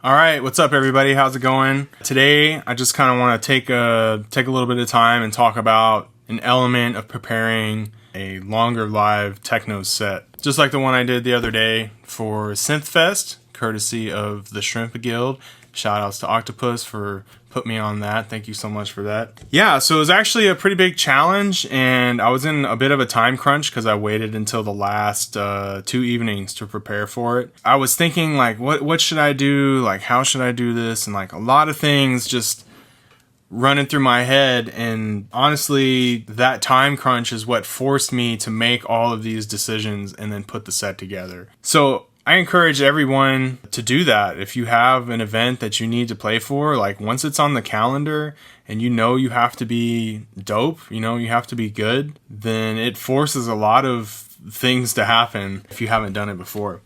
All right, what's up, everybody? How's it going? Today, I just kind of want to take a little bit of time and talk about an element of preparing a longer live techno set, just like the one I did the other day for Synthfest, courtesy of the Shrimp Guild. Shout outs to Octopus for putting me on that. Thank you so much for that. Yeah, so it was actually a pretty big challenge, and I was in a bit of a time crunch because I waited until the last 2 evenings to prepare for it. I was thinking, like, what should I do? Like, how should I do this? And like a lot of things just running through my head, and honestly, that time crunch is what forced me to make all of these decisions and then put the set together. So I encourage everyone to do that. If you have an event that you need to play for, like once it's on the calendar and you know you have to be dope, you know you have to be good, then it forces a lot of things to happen if you haven't done it before.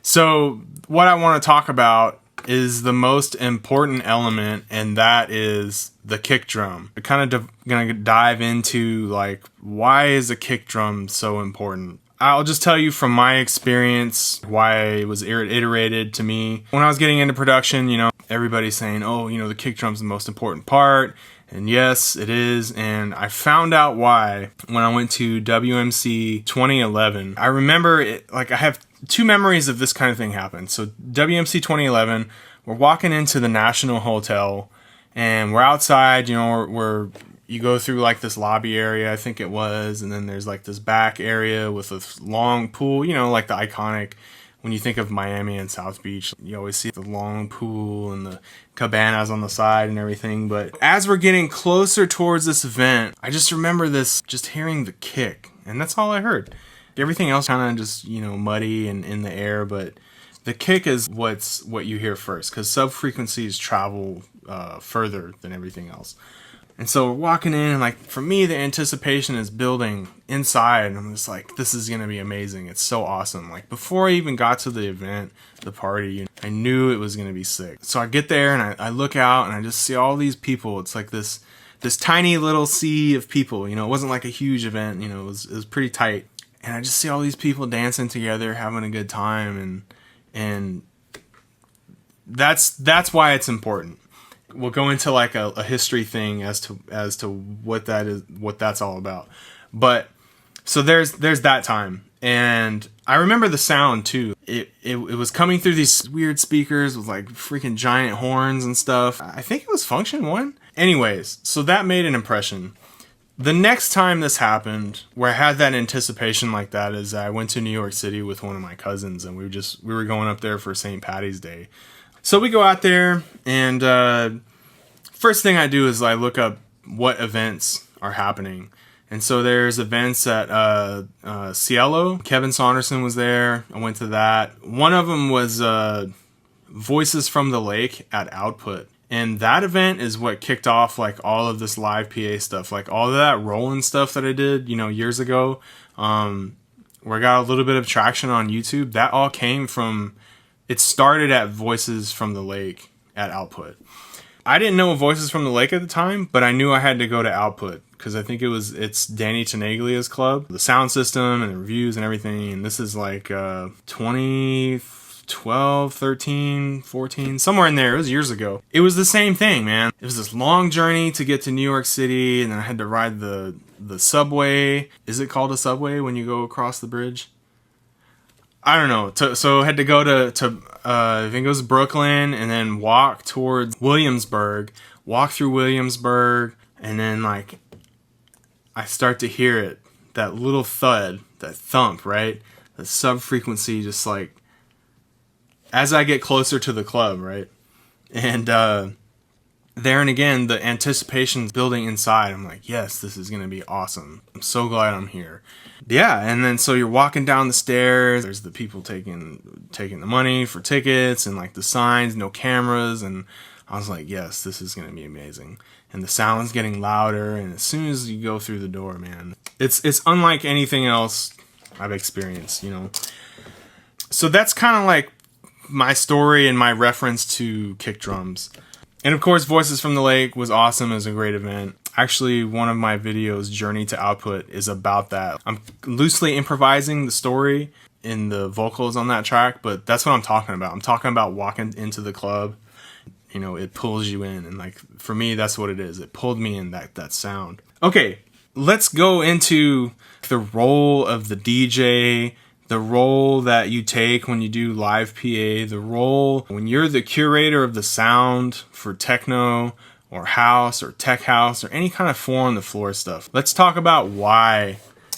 So what I want to talk about is the most important element, and that is the kick drum. I'm kind of gonna dive into like, why is a kick drum so important? I'll just tell you from my experience why it was iterated to me. When I was getting into production, you know, everybody's saying, oh, you know, the kick drum's the most important part. And yes, it is. And I found out why when I went to WMC 2011. I remember it, like I have 2 memories of this kind of thing happen. So WMC 2011, we're walking into the National Hotel and we're outside, you know, you go through like this lobby area, I think it was, and then there's like this back area with a long pool, you know, like the iconic, when you think of Miami and South Beach, you always see the long pool and the cabanas on the side and everything. But as we're getting closer towards this event, I just remember just hearing the kick, and that's all I heard. Everything else kind of just, you know, muddy and in the air, but the kick is what you hear first, because sub-frequencies travel further than everything else. And so we're walking in, and like for me, the anticipation is building inside, and I'm just like, this is gonna be amazing. It's so awesome. Like before I even got to the event, the party, I knew it was gonna be sick. So I get there and I look out and I just see all these people. It's like this tiny little sea of people. You know, it wasn't like a huge event. You know, it was pretty tight. And I just see all these people dancing together, having a good time, and that's why it's important. We'll go into like a history thing as to what that's all about. But so there's that time, and I remember the sound too. It was coming through these weird speakers with like freaking giant horns and stuff. I think it was Function 1. Anyways, so that made an impression. The next time this happened, where I had that anticipation like that, is I went to New York City with one of my cousins, and we were going up there for St. Patty's Day. So we go out there, and first thing I do is I look up what events are happening. And so there's events at Cielo. Kevin Saunderson was there. I went to that. One of them was Voices from the Lake at Output. And that event is what kicked off like all of this live PA stuff. Like all of that rolling stuff that I did, you know, years ago, where I got a little bit of traction on YouTube. That all came from, it started at Voices from the Lake at Output. I didn't know Voices from the Lake at the time, but I knew I had to go to Output because I think it's Danny Tenaglia's club. The sound system and the reviews and everything, and this is like 2012, 13, 14, somewhere in there. It was years ago. It was the same thing, man. It was this long journey to get to New York City, and then I had to ride the subway. Is it called a subway when you go across the bridge? I don't know. So I had to go to I think it was Brooklyn, and then walk towards Williamsburg, walk through Williamsburg, and then like I start to hear it, that little thud, that thump, right? The sub-frequency just like, as I get closer to the club, right? And there and again, the anticipation's building inside. I'm like, yes, this is going to be awesome. I'm so glad I'm here. Yeah, and then so you're walking down the stairs. There's the people taking the money for tickets and like the signs, no cameras. And I was like, yes, this is going to be amazing. And the sound's getting louder. And as soon as you go through the door, man, it's unlike anything else I've experienced, you know. So that's kind of like my story and my reference to kick drums. And of course, Voices from the Lake was awesome. It was a great event. Actually, one of my videos, Journey to Output, is about that. I'm loosely improvising the story, in the vocals on that track, but that's what I'm talking about. I'm talking about walking into the club, you know, it pulls you in, and like for me that's what it is. It pulled me in, that sound. Okay, let's go into the role of the DJ, the role that you take when you do live PA, the role when you're the curator of the sound for techno or house or tech house or any kind of 4 on the floor stuff. Let's talk about why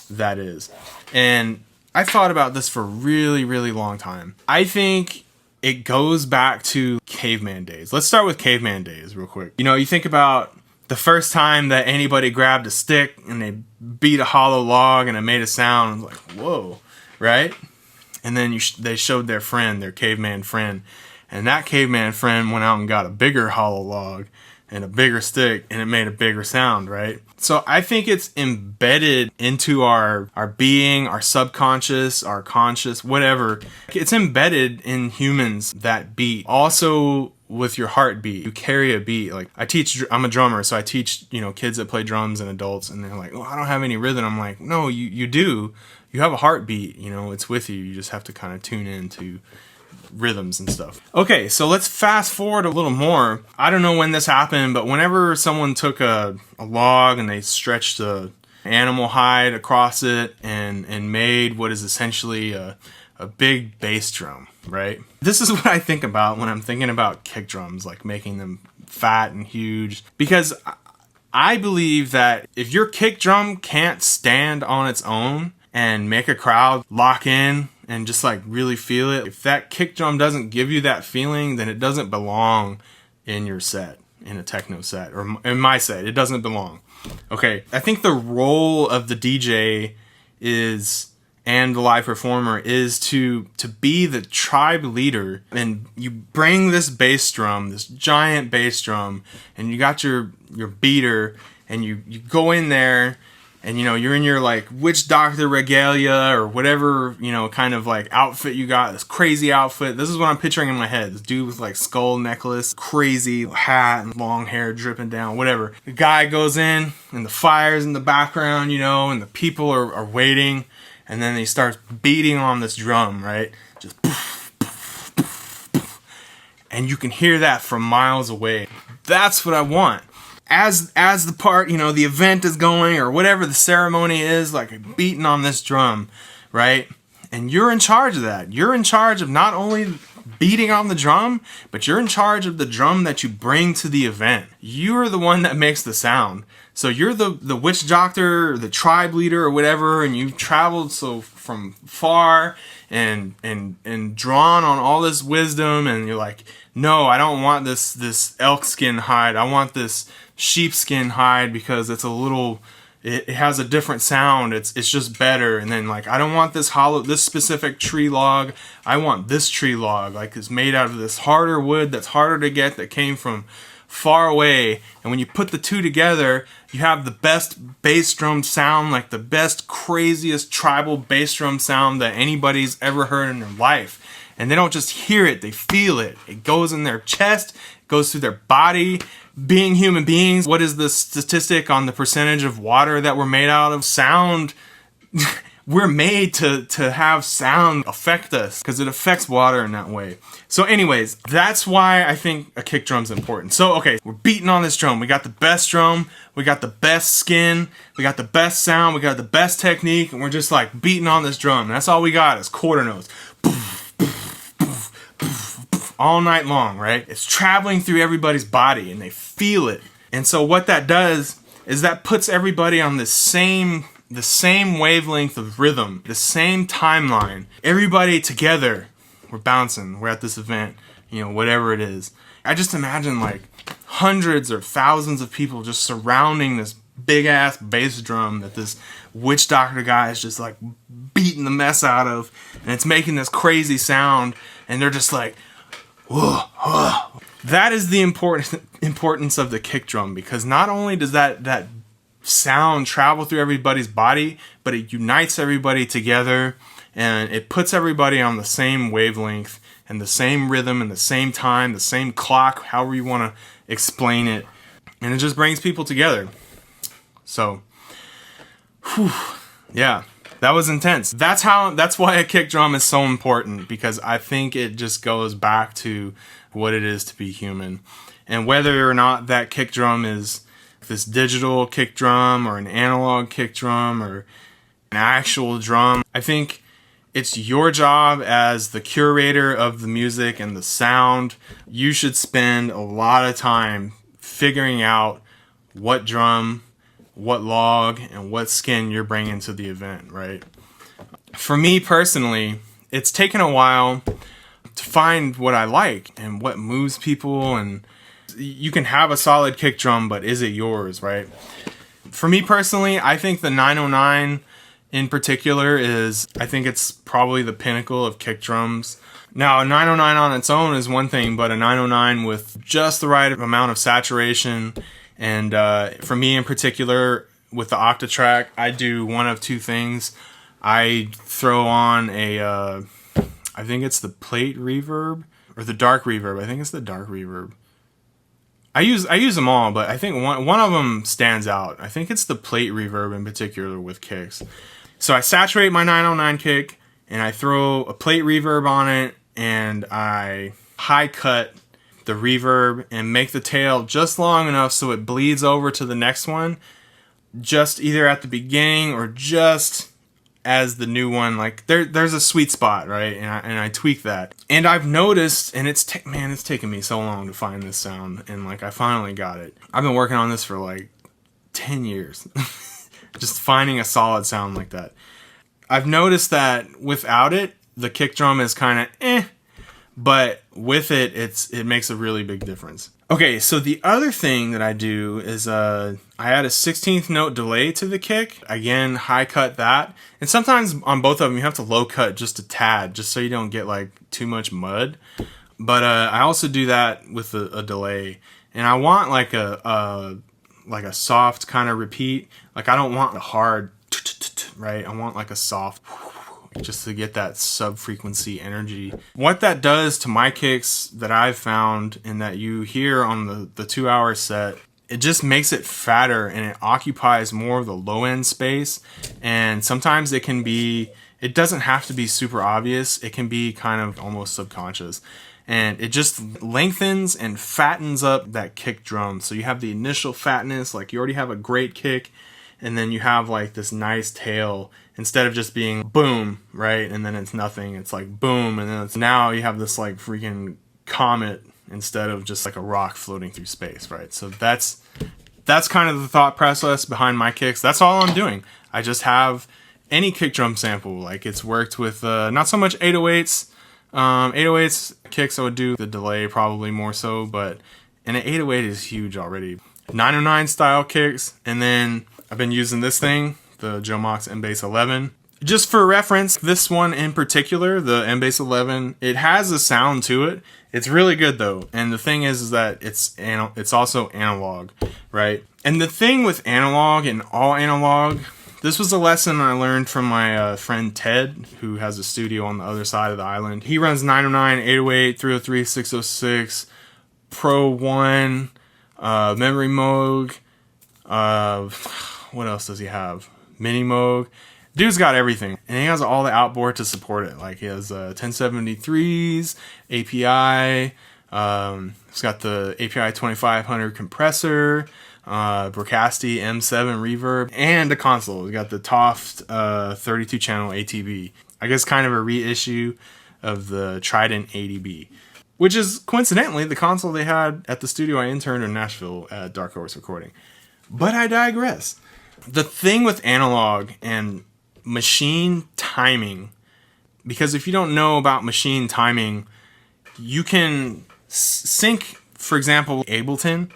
that is. And I thought about this for a really, really long time. I think it goes back to caveman days. Let's start with caveman days real quick. You know, you think about the first time that anybody grabbed a stick and they beat a hollow log and it made a sound. Like, whoa, right? And then they showed their friend, their caveman friend. And that caveman friend went out and got a bigger hollow log and a bigger stick, and it made a bigger sound, right? So I think it's embedded into our being, our subconscious, our conscious, whatever. It's embedded in humans, that beat. Also with your heartbeat, you carry a beat. Like I'm a drummer, so I teach, you know, kids that play drums and adults, and they're like, oh, I don't have any rhythm. I'm like, no, you do. You have a heartbeat, you know, it's with you. You just have to kind of tune into rhythms and stuff. Okay, so let's fast forward a little more. I don't know when this happened, but whenever someone took a log and they stretched a animal hide across it and made what is essentially a big bass drum, right? This is what I think about when I'm thinking about kick drums, like making them fat and huge, because I believe that if your kick drum can't stand on its own and make a crowd lock in and just like really feel it, if that kick drum doesn't give you that feeling, then it doesn't belong in your set, in a techno set, or in my set. It doesn't belong. Okay, I think the role of the DJ and the live performer is to be the tribe leader, and you bring this bass drum, this giant bass drum, and you got your beater, and you go in there, and you know, you're in your like witch doctor regalia or whatever, you know, kind of like outfit you got, this crazy outfit. This is what I'm picturing in my head. This dude with like skull necklace, crazy hat and long hair dripping down, whatever. The guy goes in and the fire's in the background, you know, and the people are waiting, and then he starts beating on this drum, right? Just poof, poof, poof, poof. And you can hear that from miles away. That's what I want. As the part, you know, the event is going or whatever the ceremony is, like beating on this drum, right? And you're in charge of that. You're in charge of not only beating on the drum, but you're in charge of the drum that you bring to the event. You're the one that makes the sound. So you're the witch doctor, or the tribe leader or whatever, and you've traveled so from far and drawn on all this wisdom, and you're like, no, I don't want this elk skin hide. I want this sheepskin hide because it's it has a different sound. It's just better. And then like, I don't want this specific tree log. I want this tree log, like it's made out of this harder wood that's harder to get, that came from far away. And when you put the two together, you have the best bass drum sound, like the best, craziest tribal bass drum sound that anybody's ever heard in their life. And they don't just hear it, they feel it. It goes in their chest, goes through their body. Being human beings, what is the statistic on the percentage of water that we're made out of? Sound. We're made to have sound affect us because it affects water in that way. So anyways, that's why I think a kick drum's important. So okay, we're beating on this drum. We got the best drum, we got the best skin, we got the best sound, we got the best technique, and we're just like beating on this drum. And that's all we got is quarter notes. All night long, right? It's traveling through everybody's body and they feel it. And so what that does is that puts everybody on the same wavelength of rhythm, the same timeline. Everybody together, we're bouncing, we're at this event, you know, whatever it is. I just imagine like hundreds or thousands of people just surrounding this big ass bass drum that this witch doctor guy is just like beating the mess out of, and it's making this crazy sound, and they're just like, whoa, whoa. That is the importance of the kick drum, because not only does that sound travel through everybody's body, but it unites everybody together, and it puts everybody on the same wavelength and the same rhythm and the same time, the same clock, however you want to explain it, and it just brings people together. So, yeah, That was intense. That's why a kick drum is so important, because I think it just goes back to what it is to be human. And whether or not that kick drum is this digital kick drum or an analog kick drum or an actual drum, I think it's your job as the curator of the music and the sound. You should spend a lot of time figuring out what drum, what log, and what skin you're bringing to the event, right? For me personally, it's taken a while to find what I like and what moves people. And you can have a solid kick drum, but is it yours, right? For me personally, I think the 909 in particular I think it's probably the pinnacle of kick drums. Now, a 909 on its own is one thing, but a 909 with just the right amount of saturation, and for me in particular, with the Octatrack, I do one of two things. I throw on I think it's the plate reverb, or the dark reverb. I think it's the dark reverb. I use them all, but I think one of them stands out. I think it's the plate reverb in particular with kicks. So I saturate my 909 kick, and I throw a plate reverb on it, and I high cut the reverb and make the tail just long enough so it bleeds over to the next one, just either at the beginning or just as the new one. Like there's a sweet spot, right? And I tweak that. And I've noticed, and it's taken me so long to find this sound, and like I finally got it. I've been working on this for like 10 years. Just finding a solid sound like that. I've noticed that without it, the kick drum is kind of but with it, it makes a really big difference. Okay, so the other thing that I do is I add a 16th note delay to the kick. Again, high cut that. And sometimes on both of them, you have to low cut just a tad, just so you don't get like too much mud. But I also do that with a delay. And I want like a soft kind of repeat. Like I don't want a hard, right? I want like a soft, just to get that sub-frequency energy. What that does to my kicks that I've found and that you hear on the 2-hour set, it just makes it fatter and it occupies more of the low end space. And sometimes it doesn't have to be super obvious. It can be kind of almost subconscious. And it just lengthens and fattens up that kick drum. So you have the initial fatness, like you already have a great kick, and then you have like this nice tail, instead of just being boom, right? And then it's nothing. It's like boom, and then now you have this like freaking comet instead of just like a rock floating through space, right? So that's kind of the thought process behind my kicks. That's all I'm doing. I just have any kick drum sample. Like it's worked with not so much 808s. 808s kicks, I would do the delay probably more so, but an 808 is huge already. 909 style kicks, and then I've been using this thing, the Joe Mox M-Bass 11. Just for reference, this one in particular, the M-Bass 11, it has a sound to it. It's really good though, and the thing is that it's also analog, right? And the thing with analog and all analog, this was a lesson I learned from my friend Ted, who has a studio on the other side of the island. He runs 909, 808, 303, 606, Pro 1, Memory Moog. What else does he have? Mini Moog. Dude's got everything. And he has all the outboard to support it. Like he has 1073s, API. He's got the API 2500 compressor. Brocasti M7 reverb, and a console. We got the Toft 32 channel ATB. I guess kind of a reissue of the Trident 80B, which is coincidentally the console they had at the studio I interned in Nashville at Dark Horse Recording. But I digress. The thing with analog and machine timing, because if you don't know about machine timing, you can sync, for example, Ableton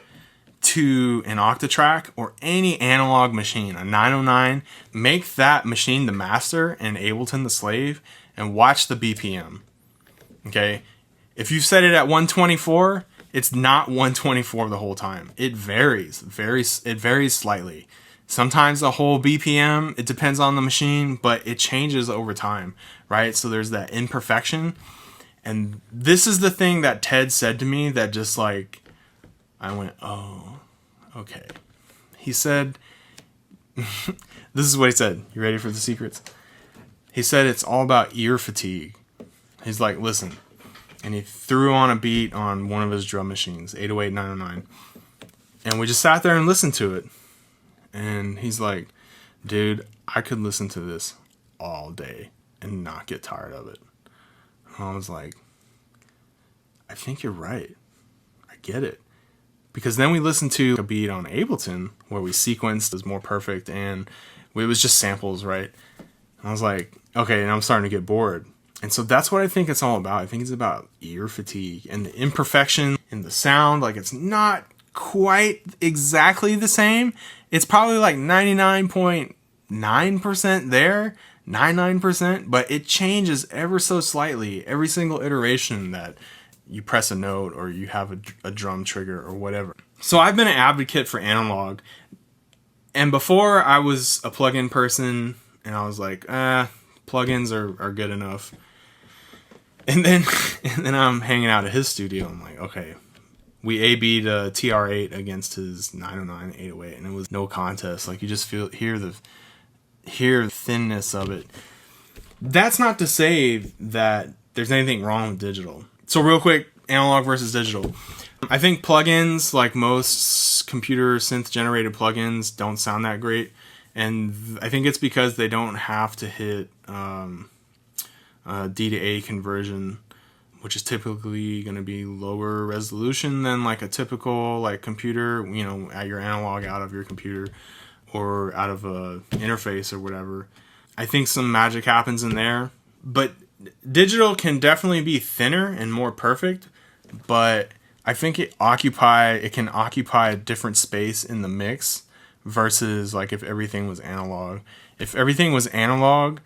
to an Octatrack or any analog machine, a 909, make that machine the master and Ableton the slave, and watch the BPM. Okay? If you set it at 124, it's not 124 the whole time. It varies. It varies slightly. Sometimes the whole BPM, it depends on the machine, but it changes over time, right? So there's that imperfection. And this is the thing that Ted said to me that just like, I went, oh, okay. He said, this is what he said. You ready for the secrets? He said it's all about ear fatigue. He's like, listen. And he threw on a beat on one of his drum machines, 808 909. And we just sat there and listened to it. And he's like, dude, I could listen to this all day and not get tired of it. And I was like, I think you're right. I get it. Because then we listened to a beat on Ableton where we sequenced is more perfect and it was just samples, right? And I was like, okay, and I'm starting to get bored. And so that's what I think it's all about. I think it's about ear fatigue and the imperfection in the sound. Like, it's not quite exactly the same. It's probably like 99.9% there, 99%, but it changes ever so slightly every single iteration that you press a note or you have a drum trigger or whatever. So I've been an advocate for analog. And before I was a plugin person and I was like, plugins are good enough. And then I'm hanging out at his studio. I'm like, okay, we A/B'd a TR8 against his 909 808, and it was no contest. Like, you just hear the thinness of it. That's not to say that there's anything wrong with digital. So real quick, analog versus digital. I think plugins, like most computer synth generated plugins, don't sound that great. And I think it's because they don't have to hit D to A conversion, which is typically going to be lower resolution than like a typical like computer, you know, at your analog out of your computer or out of a interface or whatever. I think some magic happens in there, but digital can definitely be thinner and more perfect, but I think it can occupy a different space in the mix versus like if everything was analog. If everything was analog,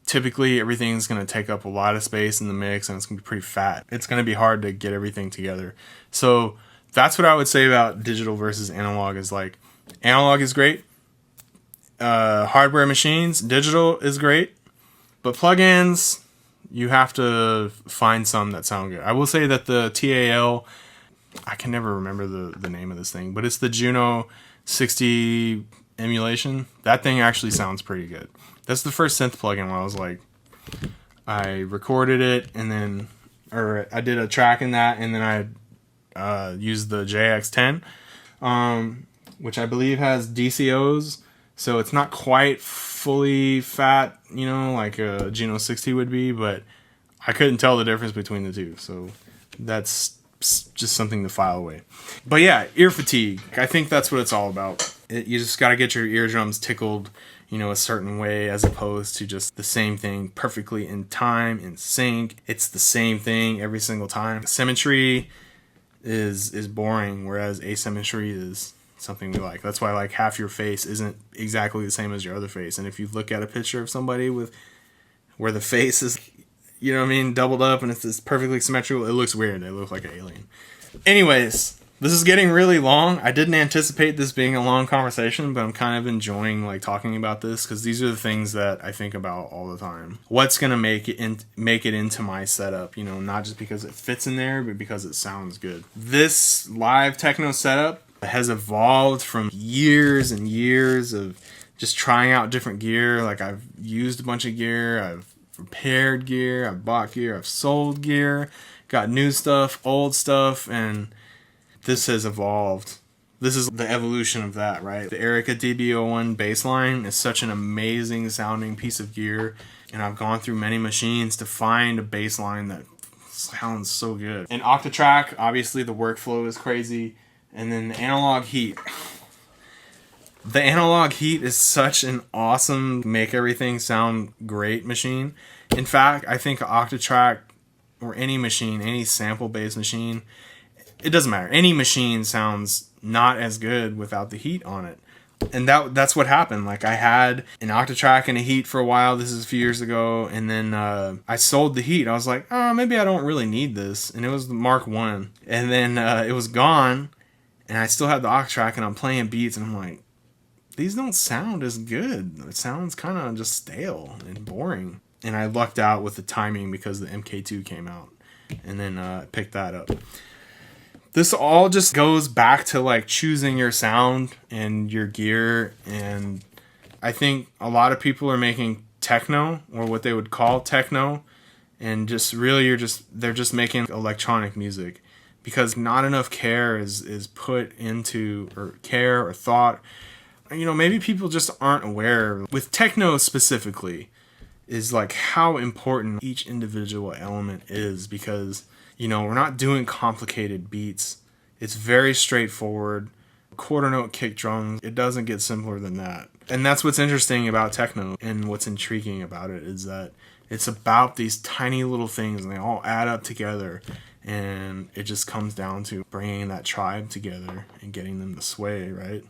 typically everything's going to take up a lot of space in the mix and it's going to be pretty fat. It's going to be hard to get everything together. So that's what I would say about digital versus analog is like, analog is great. Hardware machines, digital is great. But plugins, you have to find some that sound good. I will say that the TAL, I can never remember the name of this thing, but it's the Juno 60 emulation. That thing actually sounds pretty good. That's the first synth plugin where I was like, I recorded it and then, or I did a track in that and then I used the JX10, which I believe has DCOs. So it's not quite fully fat, you know, like a Juno 60 would be, but I couldn't tell the difference between the two. So that's just something to file away. But yeah, ear fatigue. I think that's what it's all about. You just got to get your eardrums tickled, you know, a certain way as opposed to just the same thing perfectly in time, in sync. It's the same thing every single time. Symmetry is boring, whereas asymmetry is something we like. That's why like half your face isn't exactly the same as your other face. And if you look at a picture of somebody with where the face is, you know what I mean, doubled up and it's this perfectly symmetrical, it looks weird. They look like an alien. Anyways, this is getting really long. I didn't anticipate this being a long conversation, but I'm kind of enjoying like talking about this because these are the things that I think about all the time. What's gonna make it into my setup? You know, not just because it fits in there, but because it sounds good. This live techno setup has evolved from years and years of just trying out different gear. Like I've used a bunch of gear, I've repaired gear, I've bought gear, I've sold gear, got new stuff, old stuff, and this has evolved. This is the evolution of that, right? The Erica DB01 bassline is such an amazing sounding piece of gear, and I've gone through many machines to find a bassline that sounds so good. And Octatrack, obviously the workflow is crazy, and then the Analog Heat. The Analog Heat is such an awesome, make everything sound great machine. In fact, I think Octatrack or any machine, any sample-based machine, it doesn't matter. Any machine sounds not as good without the heat on it. And that's what happened. Like I had an Octatrack and a heat for a while. This is a few years ago. And then I sold the heat. I was like, oh, maybe I don't really need this. And it was the Mark 1. And then it was gone. And I still had the Octatrack and I'm playing beats. And I'm like, these don't sound as good. It sounds kind of just stale and boring. And I lucked out with the timing because the MK2 came out. And then picked that up. This all just goes back to like choosing your sound and your gear. And I think a lot of people are making techno, or what they would call techno, and just really they're just making electronic music, because not enough care is put into, or care or thought. Maybe people just aren't aware with techno specifically is like how important each individual element is, because we're not doing complicated beats. It's very straightforward. Quarter note kick drums, it doesn't get simpler than that. And that's what's interesting about techno, and what's intriguing about it is that it's about these tiny little things, and they all add up together, and it just comes down to bringing that tribe together and getting them to sway, right?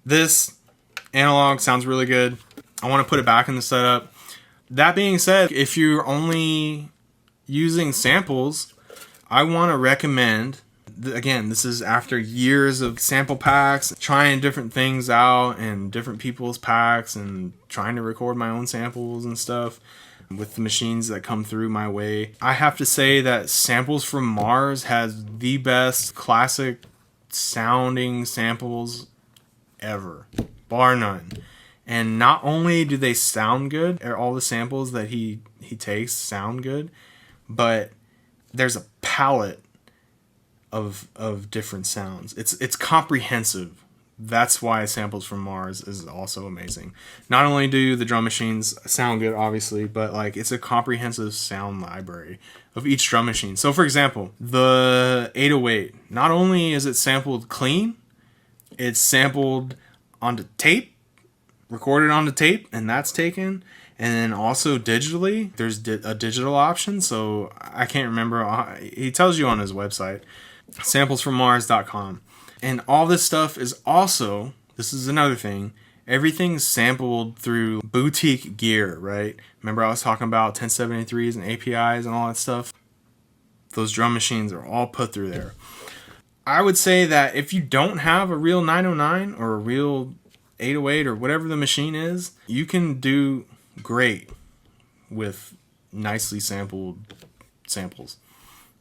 This analog sounds really good. I want to put it back in the setup. That being said, if you're only using samples, I want to recommend, again, this is after years of sample packs, trying different things out and different people's packs, and trying to record my own samples and stuff with the machines that come through my way. I have to say that Samples from Mars has the best classic sounding samples ever, bar none. And not only do they sound good, all the samples that he takes sound good, but there's a palette of different sounds. It's comprehensive. That's why Samples from Mars is also amazing. Not only do the drum machines sound good, obviously, but like it's a comprehensive sound library of each drum machine. So for example, the 808, not only is it sampled clean, it's sampled onto tape, recorded onto tape, and that's taken. And then also digitally, there's a digital option. So I can't remember. He tells you on his website, samplesfrommars.com. And all this stuff is also, this is another thing, everything's sampled through boutique gear, right? Remember I was talking about 1073s and APIs and all that stuff? Those drum machines are all put through there. I would say that if you don't have a real 909 or a real 808 or whatever the machine is, you can do great with nicely sampled samples.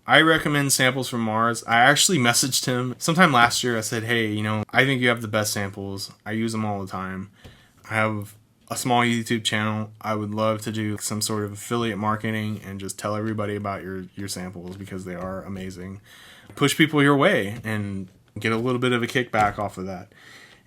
I recommend Samples from Mars. I actually messaged him sometime last year. I said, hey, I think you have the best samples. I use them all the time. I have a small YouTube channel. I would love to do some sort of affiliate marketing and just tell everybody about your samples, because they are amazing. Push people your way and get a little bit of a kickback off of that.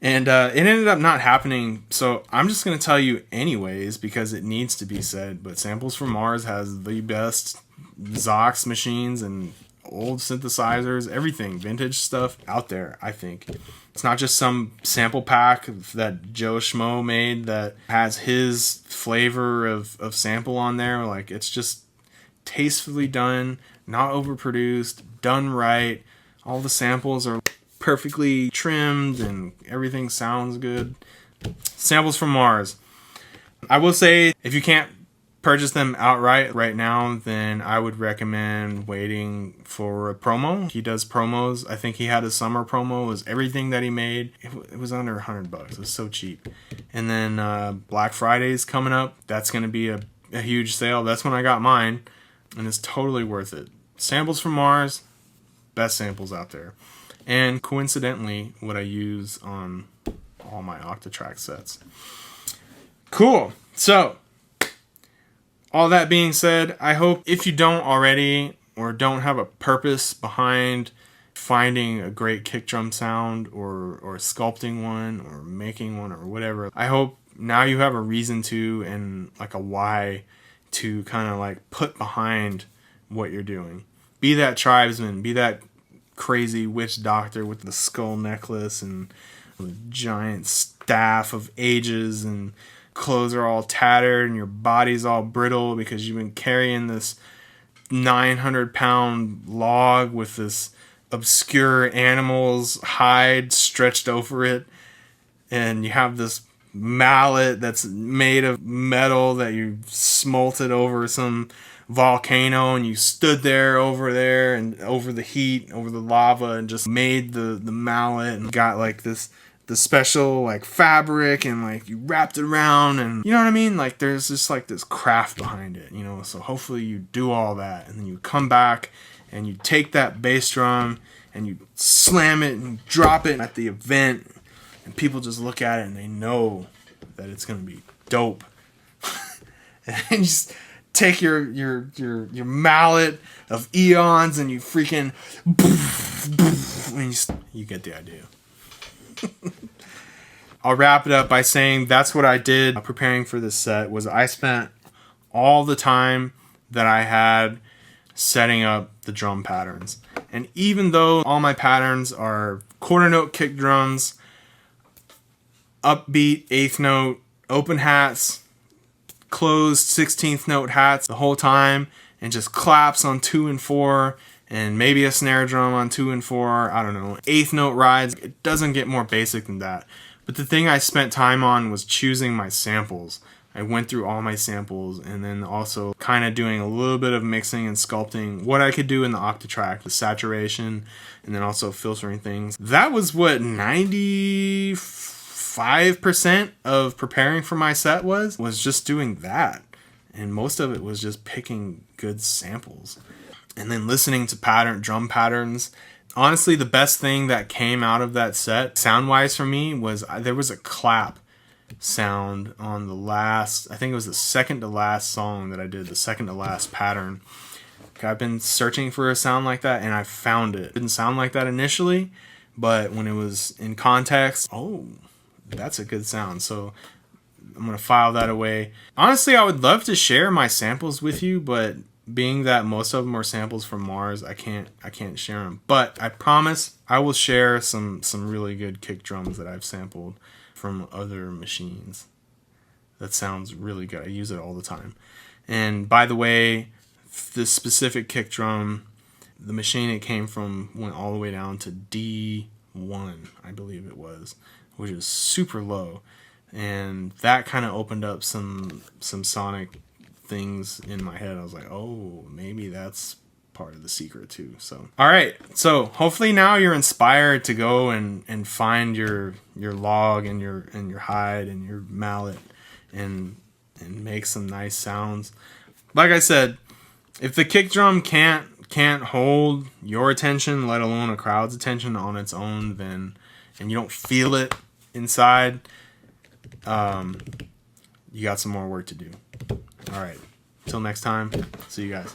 And it ended up not happening, so I'm just going to tell you anyways, because it needs to be said. But Samples from Mars has the best Zox machines and old synthesizers, everything, vintage stuff out there, I think. It's not just some sample pack that Joe Schmo made that has his flavor of sample on there. Like, it's just tastefully done, not overproduced, done right. All the samples are perfectly trimmed and everything sounds good. Samples from Mars. I will say, if you can't purchase them outright right now, then I would recommend waiting for a promo. He does promos. I think he had a summer promo. It was everything that he made. It was under $100. It was so cheap. And then Black Friday's coming up. That's going to be a huge sale. That's when I got mine, and it's totally worth it. Samples from Mars, best samples out there. And coincidentally, what I use on all my Octatrack sets. Cool. So, all that being said, I hope if you don't already, or don't have a purpose behind finding a great kick drum sound, or sculpting one, or making one, or whatever, I hope now you have a reason to, and like a why to kind of like put behind what you're doing. Be that tribesman, be that crazy witch doctor with the skull necklace and the giant staff of ages, and clothes are all tattered and your body's all brittle because you've been carrying this 900-pound log with this obscure animal's hide stretched over it, and you have this mallet that's made of metal that you smolted over some volcano, and you stood there and over the heat, over the lava, and just made the mallet, and got like the special like fabric, and like you wrapped it around, and you know what I mean, like there's just like this craft behind it, so hopefully you do all that, and then you come back and you take that bass drum and you slam it and drop it at the event, and people just look at it and they know that it's gonna be dope. and you just take your mallet of eons and you freaking and you get the idea. I'll wrap it up by saying that's what I did preparing for this set. Was I spent all the time that I had setting up the drum patterns. And even though all my patterns are quarter note kick drums, upbeat eighth note, open hats, closed 16th note hats the whole time, and just claps on 2 and 4, and maybe a snare drum on 2 and 4, I don't know, eighth note rides. It doesn't get more basic than that. But the thing I spent time on was choosing my samples. I went through all my samples, and then also kind of doing a little bit of mixing and sculpting what I could do in the Octatrack, the saturation, and then also filtering things. That was what 95% of preparing for my set was just doing that. And most of it was just picking good samples and then listening to drum patterns. Honestly, the best thing that came out of that set, sound-wise for me, was there was a clap sound on the last, I think it was the second to last song that I did, the second to last pattern. I've been searching for a sound like that, and I found it. It didn't sound like that initially, but when it was in context, oh, that's a good sound. So I'm going to file that away. Honestly, I would love to share my samples with you, but being that most of them are samples from Mars, I can't share them. But I promise I will share some really good kick drums that I've sampled from other machines. That sounds really good. I use it all the time. And by the way, this specific kick drum, the machine it came from went all the way down to D1, I believe it was, which is super low. And that kind of opened up some sonic things in my head. I was like, oh, maybe that's part of the secret too. So all right, so hopefully now you're inspired to go and find your log and your hide and your mallet and make some nice sounds. Like I said, if the kick drum can't hold your attention, let alone a crowd's attention on its own, then, and you don't feel it inside, you got some more work to do. All right. Till next time. See you guys.